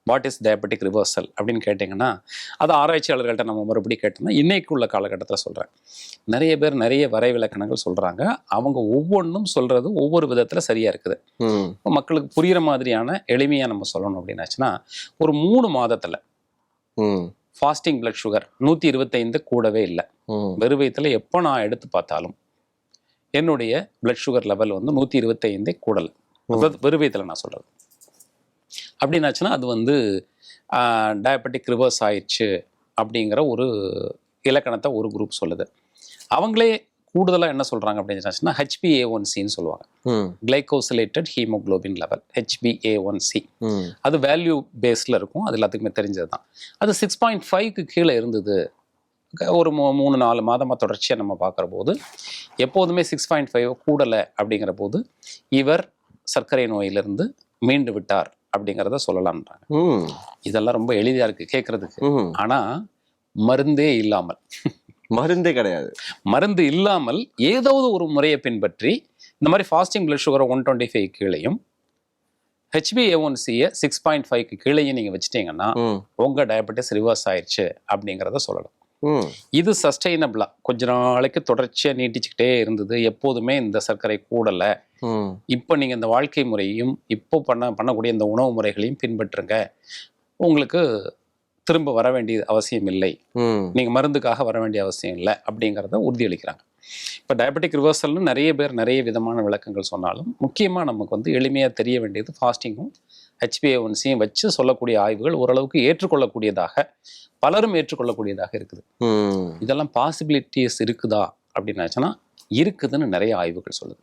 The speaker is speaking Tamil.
வாட் இஸ் டயபெட்டிக் ரிவர்சல் அப்படின்னு கேட்டிங்கன்னா, அது ஆராய்ச்சியாளர்கள்ட்ட நம்ம மறுபடியும் கேட்டோம்னா, இன்னைக்கு உள்ள காலகட்டத்தில் சொல்கிறேன், நிறைய பேர் நிறைய வரைவிலக்கணங்கள் சொல்கிறாங்க. அவங்க ஒவ்வொன்றும் சொல்கிறது ஒவ்வொரு விதத்தில் சரியாக இருக்குது. மக்களுக்கு புரிகிற மாதிரியான எளிமையாக நம்ம சொல்லணும் அப்படின்னாச்சுன்னா, ஒரு 3 மாதத்தில் ஃபாஸ்டிங் பிளட் சுகர் 125 கூடவே இல்லை. வெறும் வயித்துல எப்போ நான் எடுத்து பார்த்தாலும் என்னுடைய பிளட் சுகர் லெவல் வந்து 125 கூடலை. அதாவது வெறும் வயித்துல நான் சொல்கிறது. அப்படின்னாச்சுன்னா அது வந்து டயபெட்டிக் ரிவர்ஸ் ஆயிடுச்சு அப்படிங்கிற ஒரு இலக்கணத்தை ஒரு குரூப் சொல்லுது. அவங்களே கூடுதலாக என்ன சொல்கிறாங்க அப்படின்னாச்சுன்னா HbA1cன்னு சொல்லுவாங்க. Glycosylated haemoglobin level, HbA1c. அது வேல்யூ பேஸில் இருக்கும், அது எல்லாத்துக்குமே தெரிஞ்சது தான். அது 6.5க்கு கீழே இருந்தது ஒரு 3-4 மாதமாக தொடர்ச்சியாக நம்ம பார்க்குற போது, எப்போதுமே 6.5 கூடலை அப்படிங்கிற போது இவர் சர்க்கரை நோயிலிருந்து மீண்டு விட்டார் அப்படிங்கிறத சொல்லலாம்ன்றாங்க. இதெல்லாம் ரொம்ப எளிதாக இருக்குது கேட்குறதுக்கு. ஆனால் மருந்தே இல்லாமல், மருந்தே கிடையாது, மருந்து இல்லாமல் ஏதாவது ஒரு முறையை பின்பற்றி இந்த மாதிரி ஃபாஸ்டிங் பிளட் சுகரை 125 கீழையும் HbA1c 6.5க்கு கீழையும் நீங்கள் வச்சுட்டீங்கன்னா உங்கள் டயபெட்டிஸ் ரிவர்ஸ் ஆயிடுச்சு அப்படிங்கிறத சொல்லலாம். இது சஸ்டைனபிளா கொஞ்ச நாளைக்கு தொடர்ச்சியாக நீட்டிச்சுக்கிட்டே இருந்தது, எப்போதுமே இந்த சர்க்கரை கூடலை, இப்போ நீங்கள் இந்த வாழ்க்கை முறையும் இப்போ பண்ணக்கூடிய இந்த உணவு முறைகளையும் பின்பற்றுங்க, உங்களுக்கு திரும்ப வர வேண்டிய அவசியம் இல்லை, நீங்கள் மருந்துக்காக வர வேண்டிய அவசியம் இல்லை அப்படிங்கிறத உறுதியளிக்கிறாங்க. இப்போ டயபெட்டிக் ரிவர்சல்னு நிறைய பேர் நிறைய விதமான விளக்கங்கள் சொன்னாலும் முக்கியமாக நமக்கு வந்து எளிமையாக தெரிய வேண்டியது ஃபாஸ்டிங்கும் HbA1cயும் வச்சு சொல்லக்கூடிய ஆய்வுகள் ஓரளவுக்கு ஏற்றுக்கொள்ளக்கூடியதாக, பலரும் ஏற்றுக்கொள்ளக்கூடியதாக இருக்குது. இதெல்லாம் பாசிபிலிட்டிஸ் இருக்குதா அப்படின்னாச்சுன்னா இருக்குதுன்னு நிறைய ஆய்வுகள் சொல்லுது.